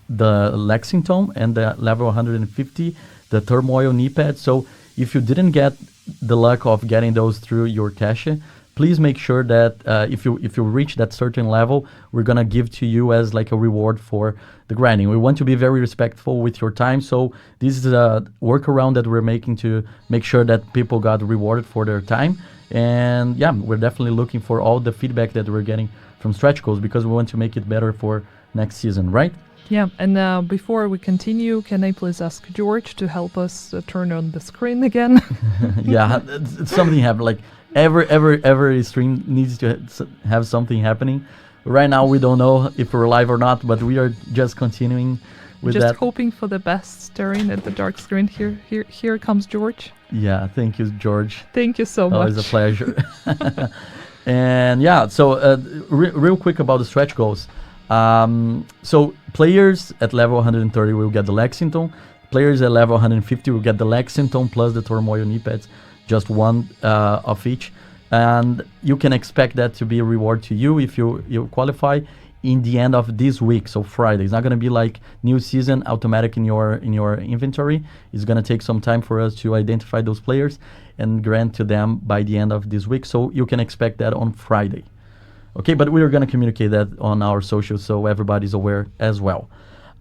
the Lexington and the level 150 the Turmoil knee pad. So if you didn't get the luck of getting those through your cache, please make sure that if you reach that certain level, we're gonna give to you as like a reward for the grinding. We want to be very respectful with your time, so this is a workaround that we're making to make sure that people got rewarded for their time. And yeah, we're definitely looking for all the feedback that we're getting from stretch goals because we want to make it better for next season, right? Yeah, and before we continue, can I please ask George to help us turn on the screen again? Yeah, something happened. Like every stream needs to have something happening. Right now, we don't know if we're live or not, but we are just continuing with just that. hoping for the best, staring at the dark screen. Here comes George. Yeah, thank you, George. Thank you so much. Always a pleasure. And yeah, so real quick about the stretch goals. So players at level 130 will get the Lexington. Players at level 150 will get the Lexington plus the Turmoil knee pads, just one of each. And you can expect that to be a reward to you if you qualify in the end of this week, so Friday. It's not going to be like new season automatic in your inventory. It's going to take some time for us to identify those players and grant to them by the end of this week. So you can expect that on Friday. Okay, but we are going to communicate that on our socials so everybody's aware as well.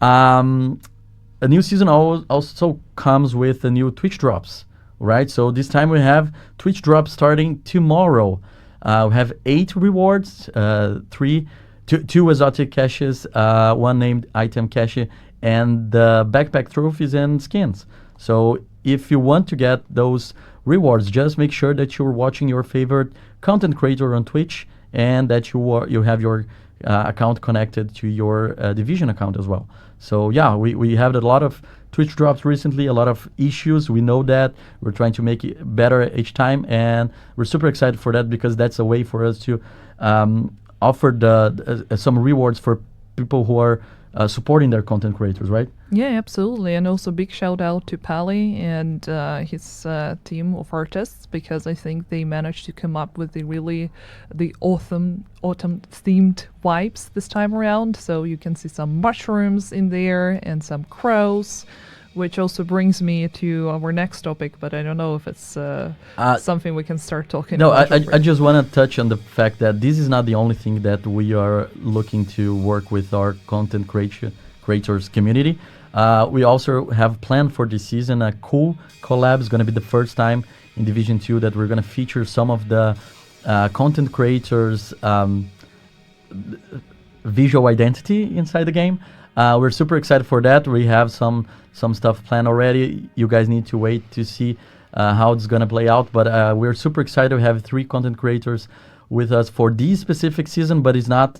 A new season also comes with the new Twitch drops, right? So this time we have Twitch drops starting tomorrow. We have 8 rewards, 2 exotic caches, 1 named item cache, and the backpack trophies and skins. So if you want to get those rewards, just make sure that you're watching your favorite content creator on Twitch and that you have your account connected to your Division account as well. So yeah, we have a lot of Twitch drops recently, a lot of issues. We know that. We're trying to make it better each time, and we're super excited for that because that's a way for us to offer some rewards for people who are supporting their content creators, right? Yeah, absolutely. And also big shout out to Pally and his team of artists, because I think they managed to come up with the autumn themed vibes this time around. So you can see some mushrooms in there and some crows, which also brings me to our next topic, but I don't know if it's something we can start talking about. No, I just want to touch on the fact that this is not the only thing that we are looking to work with our content creators community. We also have planned for this season a cool collab. It's going to be the first time in Division 2 that we're going to feature some of the content creators' visual identity inside the game. We're super excited for that. We have some stuff planned already. You guys need to wait to see how it's going to play out. But we're super excited to have 3 content creators with us for this specific season, but it's not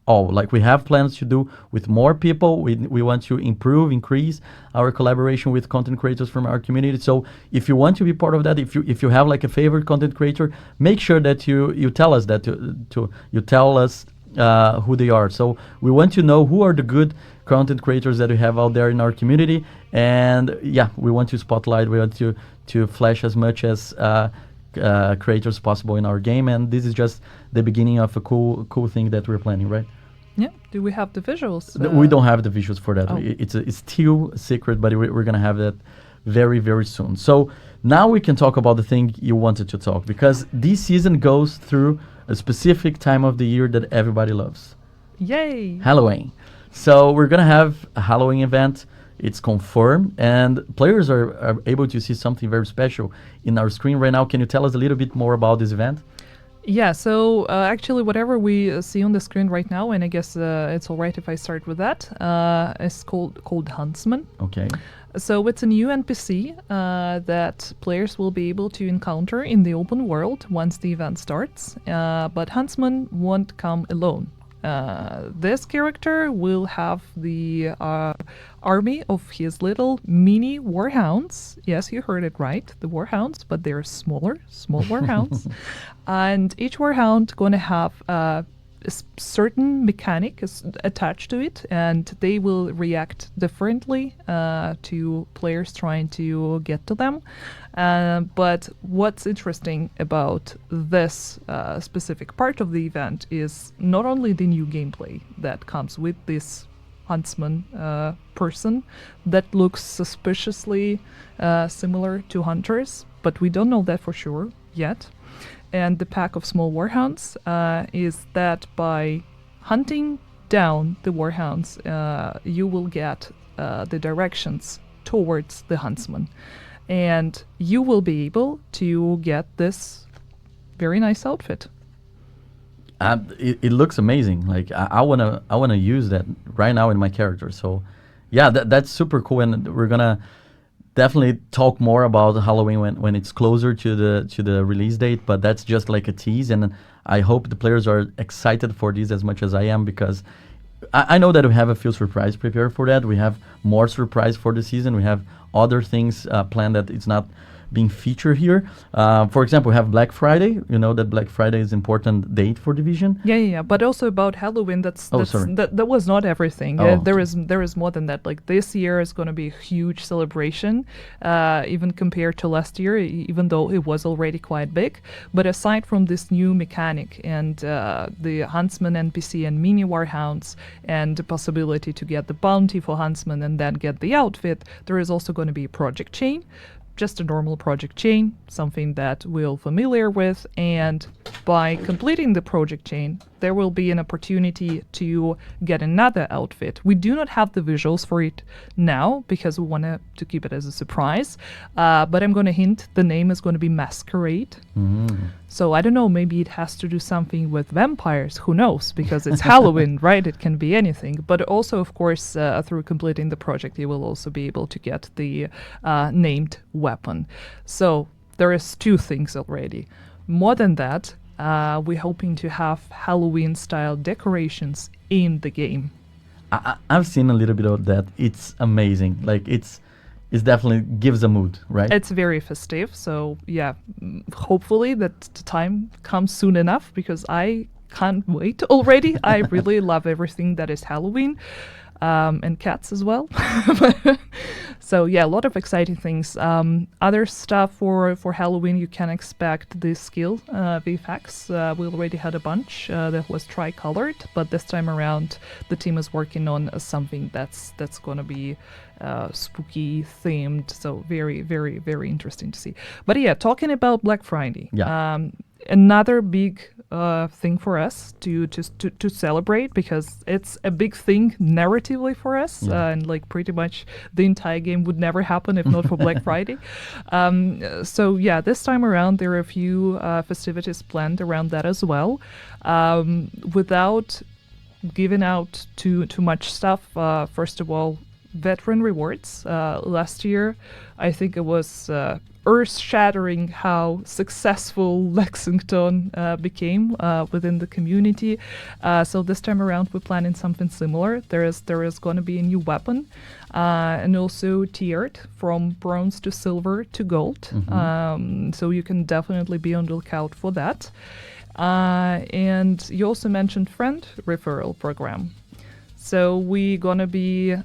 all. Like, we have plans to do with more people. We want to increase our collaboration with content creators from our community. So if you want to be part of that, if you have like a favorite content creator, make sure that you tell us that you tell us who they are. So we want to know who are the good content creators that we have out there in our community, and yeah, we want to spotlight, we want to flash as much as creators possible in our game, and this is just the beginning of a cool thing that we're planning, right? Yeah. Do we have the visuals? We don't have the visuals for that. Oh. It's still a secret, but we're gonna have that very, very soon. So now we can talk about the thing you wanted to talk, because this season goes through a specific time of the year that everybody loves. Yay! Halloween. So we're gonna have a Halloween event. It's confirmed, and players are able to see something very special in our screen right now. Can you tell us a little bit more about this event? Yeah, so actually whatever we see on the screen right now, and I guess it's all right if I start with that, is called Huntsman. Okay. So it's a new NPC that players will be able to encounter in the open world once the event starts, but Huntsman won't come alone. This character will have the army of his little mini warhounds. Yes, you heard it right, the warhounds, but they're small warhounds. And each warhound going to have a certain mechanic is attached to it, and they will react differently to players trying to get to them. But what's interesting about this specific part of the event is not only the new gameplay that comes with this huntsman person that looks suspiciously similar to hunters, but we don't know that for sure yet. And the pack of small warhounds is that by hunting down the warhounds, you will get the directions towards the huntsman. And you will be able to get this very nice outfit. It looks amazing. Like I wanna use that right now in my character. So yeah, that's super cool, and definitely talk more about Halloween when it's closer to the release date, but that's just like a tease, and I hope the players are excited for this as much as I am, because I know that we have a few surprise prepared for that. We have more surprise for the season. We have other things planned that it's not being featured here. For example, we have Black Friday. You know that Black Friday is important date for Division. Yeah. But also about Halloween, that was not everything. There is more than that. Like this year is going to be a huge celebration, even compared to last year, even though it was already quite big. But aside from this new mechanic and the Huntsman NPC and mini Warhounds and the possibility to get the bounty for Huntsman and then get the outfit, there is also going to be a project chain. Just a normal project chain, something that we're familiar with, and by completing the project chain, there will be an opportunity to get another outfit. We do not have the visuals for it now because we want to keep it as a surprise, but I'm going to hint the name is going to be Masquerade. So I don't know, maybe it has to do something with vampires, who knows, because it's Halloween, right? It can be anything. But also, of course, through completing the project, you will also be able to get the named weapon. So there is two things already. More than that, we're hoping to have Halloween-style decorations in the game. I've seen a little bit of that. It's amazing. Like it definitely gives a mood, right? It's very festive. So yeah, hopefully that the time comes soon enough, because I can't wait already. I really love everything that is Halloween. And cats as well. So yeah, a lot of exciting things. Other stuff for Halloween, you can expect the skill VFX. We already had a bunch that was tri-colored, but this time around the team is working on something that's going to be spooky themed. So very, very, very interesting to see. But yeah, talking about Black Friday. Yeah. Another big thing for us to celebrate, because it's a big thing narratively for us, and like pretty much the entire game would never happen if not for Black Friday. So yeah, this time around there are a few festivities planned around that as well. Without giving out too much stuff, first of all, veteran rewards. Last year, I think it was earth-shattering how successful Lexington became within the community. So this time around, we're planning something similar. There is going to be a new weapon, and also tiered from bronze to silver to gold. So you can definitely be on the lookout for that. And you also mentioned friend referral program. So we're gonna be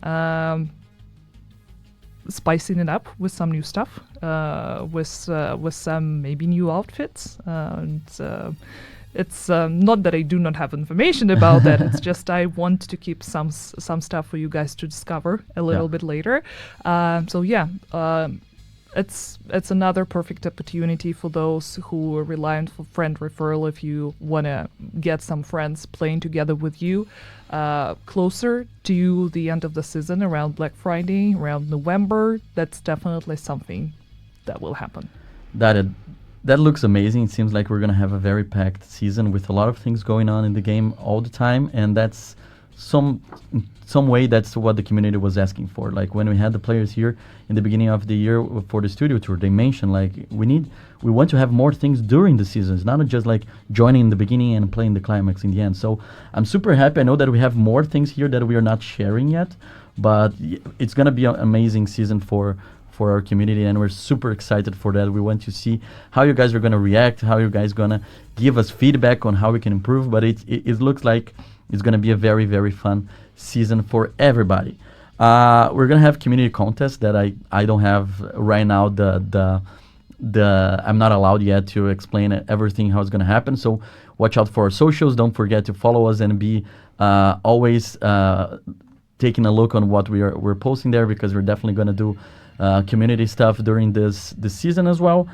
spicing it up with some new stuff, with some maybe new outfits. It's not that I do not have information about that. It's just I want to keep some stuff for you guys to discover a little bit later. So yeah. It's another perfect opportunity for those who are reliant for friend referral. If you want to get some friends playing together with you closer to the end of the season, around Black Friday, around November, that's definitely something that will happen. That looks amazing. It seems like we're going to have a very packed season with a lot of things going on in the game all the time, and that's some way that's what the community was asking for. Like when we had the players here in the beginning of the year for the studio tour, they mentioned like we want to have more things during the seasons, not just like joining in the beginning and playing the climax in the end. So I'm super happy. I know that we have more things here that we are not sharing yet, but it's gonna be an amazing season for our community, and we're super excited for that. We want to see how you guys are gonna react, how you guys gonna give us feedback on how we can improve. But it looks like it's going to be a very, very fun season for everybody. We're going to have community contests that I don't have right now. I'm not allowed yet to explain everything how it's going to happen. So watch out for our socials. Don't forget to follow us and be always taking a look on what we're posting there, because we're definitely going to do community stuff during this season as well.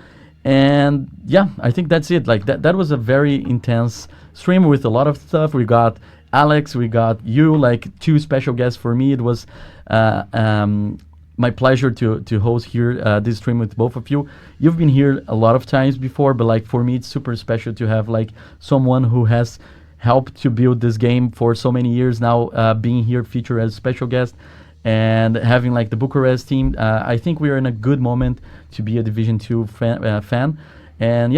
And yeah, I think that's it. Like that was a very intense stream with a lot of stuff. We got Alex, we got you, like two special guests for me. It was my pleasure to host here this stream with both of you. You've been here a lot of times before, but like for me, it's super special to have like someone who has helped to build this game for so many years now, being here featured as a special guest. and having like the Bucharest team, I think we are in a good moment to be a Division 2 fan. And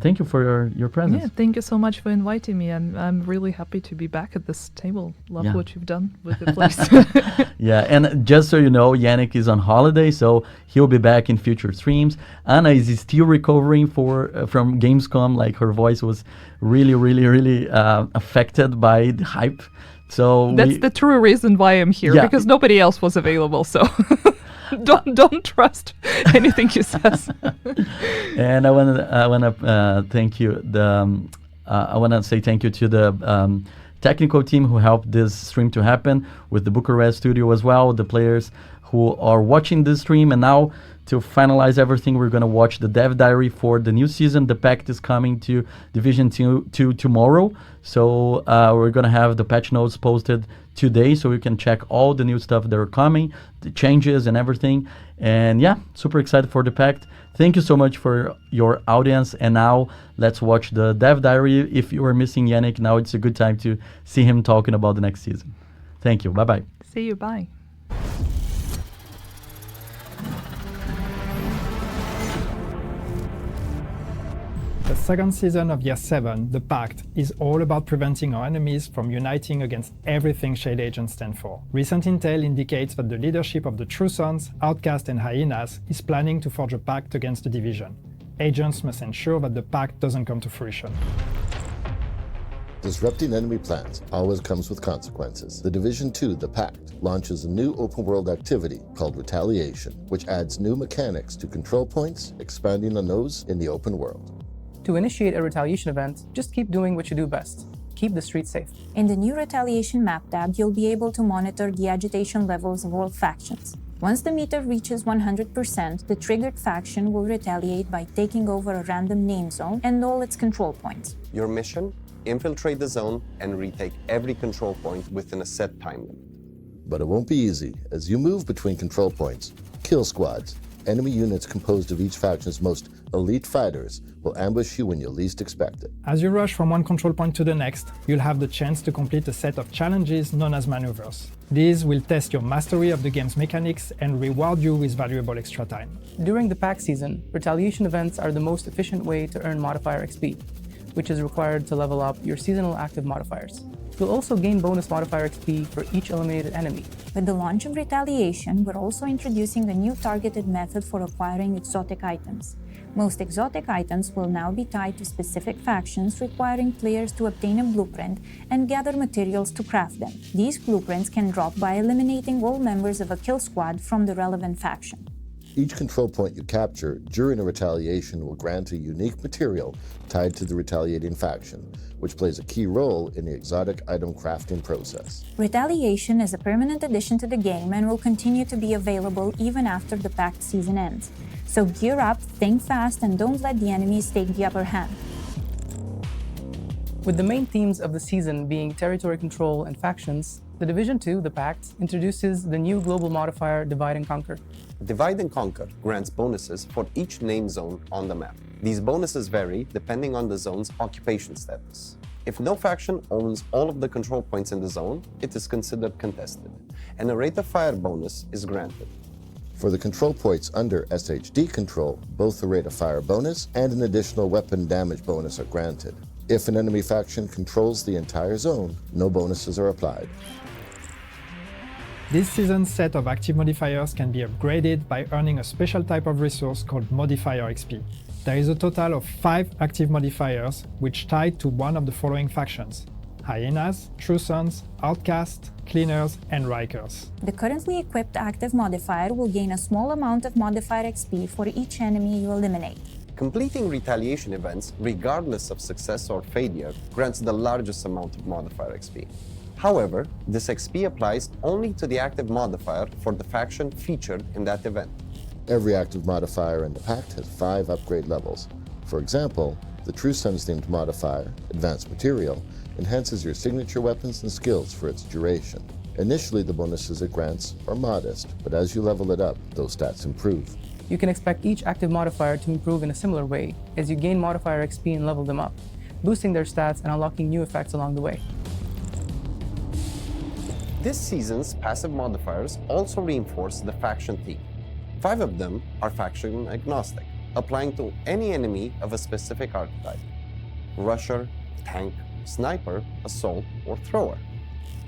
thank you for your presence. Yeah, thank you so much for inviting me. I'm really happy to be back at this table. Love what you've done with the place. Yeah, and just so you know, Yannick is on holiday, so he'll be back in future streams. Anna is still recovering from Gamescom. Like, her voice was really affected by the hype. So that's the true reason why I'm here, because nobody else was available. So don't trust anything he says. And I want to thank you. I want to say thank you to the technical team who helped this stream to happen, with the Bucharest studio as well, the players who are watching this stream. And now, to finalize everything, we're going to watch the dev diary for the new season. The pact is coming to Division 2 tomorrow. So we're going to have the patch notes posted today, so you can check all the new stuff that are coming, the changes and everything. And super excited for the pact. Thank you so much for your audience. And now let's watch the dev diary. If you are missing Yannick, now it's a good time to see him talking about the next season. Thank you. Bye-bye. See you. Bye. The second season of Year 7, The Pact, is all about preventing our enemies from uniting against everything Shade Agents stand for. Recent intel indicates that the leadership of the True Sons, Outcast and Hyenas is planning to forge a pact against the Division. Agents must ensure that the pact doesn't come to fruition. Disrupting enemy plans always comes with consequences. The Division 2, The Pact, launches a new open-world activity called Retaliation, which adds new mechanics to control points, expanding on those in the open world. To initiate a Retaliation event, just keep doing what you do best. Keep the streets safe. In the new Retaliation map tab, you'll be able to monitor the agitation levels of all factions. Once the meter reaches 100%, the triggered faction will retaliate by taking over a random name zone and all its control points. Your mission? Infiltrate the zone and retake every control point within a set time limit. But it won't be easy. As you move between control points, kill squads, enemy units composed of each faction's most elite fighters will ambush you when you least expect it. As you rush from one control point to the next, you'll have the chance to complete a set of challenges known as maneuvers. These will test your mastery of the game's mechanics and reward you with valuable extra time. During the pack season, Retaliation events are the most efficient way to earn modifier XP, which is required to level up your seasonal active modifiers. You'll also gain bonus modifier XP for each eliminated enemy. With the launch of Retaliation, we're also introducing a new targeted method for acquiring exotic items. Most exotic items will now be tied to specific factions, requiring players to obtain a blueprint and gather materials to craft them. These blueprints can drop by eliminating all members of a kill squad from the relevant faction. Each control point you capture during a retaliation will grant a unique material tied to the retaliating faction, which plays a key role in the exotic item crafting process. Retaliation is a permanent addition to the game and will continue to be available even after the Pact season ends. So gear up, think fast, and don't let the enemies take the upper hand. With the main themes of the season being territory control and factions, the Division 2, The Pact, introduces the new global modifier Divide and Conquer. Divide and Conquer grants bonuses for each name zone on the map. These bonuses vary depending on the zone's occupation status. If no faction owns all of the control points in the zone, it is considered contested, and a rate of fire bonus is granted. For the control points under SHD control, both the rate of fire bonus and an additional weapon damage bonus are granted. If an enemy faction controls the entire zone, no bonuses are applied. This season's set of active modifiers can be upgraded by earning a special type of resource called modifier XP. There is a total of 5 active modifiers, which tie to one of the following factions: Hyenas, True Sons, Outcast, Cleaners, and Rikers. The currently equipped active modifier will gain a small amount of modifier XP for each enemy you eliminate. Completing retaliation events, regardless of success or failure, grants the largest amount of modifier XP. However, this XP applies only to the active modifier for the faction featured in that event. Every active modifier in the Pact has 5 upgrade levels. For example, the True Sons themed modifier, Advanced Material, enhances your signature weapons and skills for its duration. Initially, the bonuses it grants are modest, but as you level it up, those stats improve. You can expect each active modifier to improve in a similar way as you gain modifier XP and level them up, boosting their stats and unlocking new effects along the way. This season's passive modifiers also reinforce the faction theme. 5 of them are faction agnostic, applying to any enemy of a specific archetype: rusher, tank, sniper, assault, or thrower.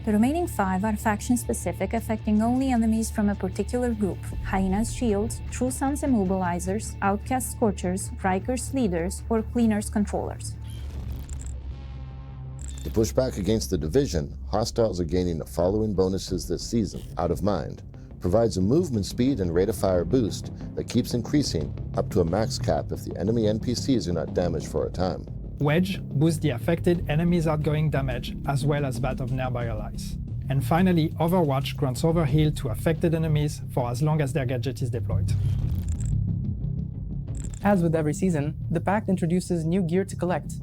The remaining 5 are faction-specific, affecting only enemies from a particular group: Hyena's Shields, True Sun's Immobilizers, Outcast Scorchers, Riker's Leaders, or Cleaner's Controllers. To push back against the division, hostiles are gaining the following bonuses this season. Out of Mind provides a movement speed and rate of fire boost that keeps increasing up to a max cap if the enemy NPCs are not damaged for a time. Wedge boosts the affected enemy's outgoing damage as well as that of nearby allies. And finally, Overwatch grants overheal to affected enemies for as long as their gadget is deployed. As with every season, the Pact introduces new gear to collect: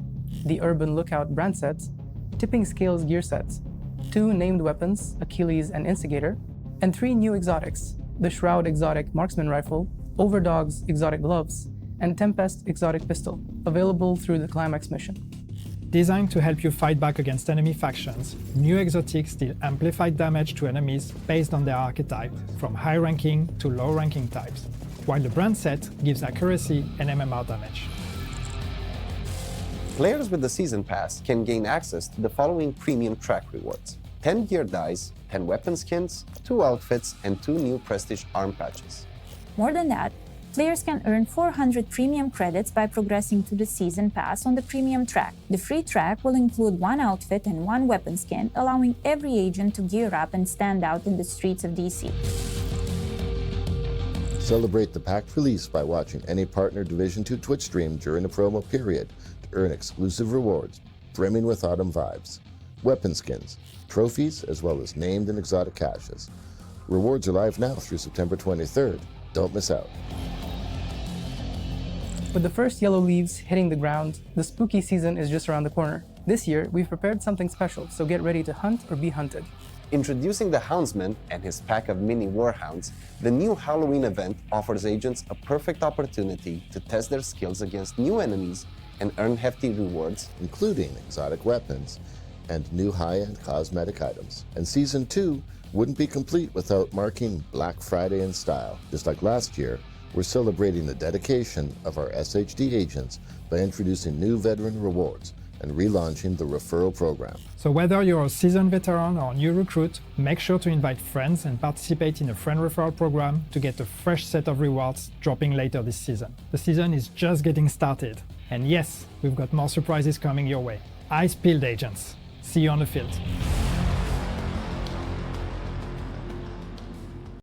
the Urban Lookout brand sets, Tipping Scales gear sets, 2 named weapons, Achilles and Instigator, and 3 new exotics: the Shroud exotic marksman rifle, Overdog's exotic gloves, and Tempest exotic pistol, available through the Climax mission. Designed to help you fight back against enemy factions, new exotics deal amplified damage to enemies based on their archetype, from high-ranking to low-ranking types, while the brand set gives accuracy and MMR damage. Players with the Season Pass can gain access to the following premium track rewards: 10 gear dice, 10 weapon skins, 2 outfits, and 2 new Prestige arm patches. More than that, players can earn 400 premium credits by progressing to the Season Pass on the premium track. The free track will include 1 outfit and 1 weapon skin, allowing every agent to gear up and stand out in the streets of DC. Celebrate the Pact release by watching any partner Division 2 Twitch stream during the promo period to earn exclusive rewards brimming with autumn vibes, weapon skins, trophies, as well as named and exotic caches. Rewards are live now through September 23rd. Don't miss out. With the first yellow leaves hitting the ground, the spooky season is just around the corner. This year, we've prepared something special, so get ready to hunt or be hunted. Introducing the Houndsman and his pack of mini warhounds, the new Halloween event offers agents a perfect opportunity to test their skills against new enemies and earn hefty rewards, including exotic weapons and new high-end cosmetic items. And Season 2 wouldn't be complete without marking Black Friday in style. Just like last year, we're celebrating the dedication of our SHD agents by introducing new veteran rewards and relaunching the referral program. So whether you're a seasoned veteran or a new recruit, make sure to invite friends and participate in a friend referral program to get a fresh set of rewards dropping later this season. The season is just getting started. And yes, we've got more surprises coming your way. Eyes peeled, agents. See you on the field.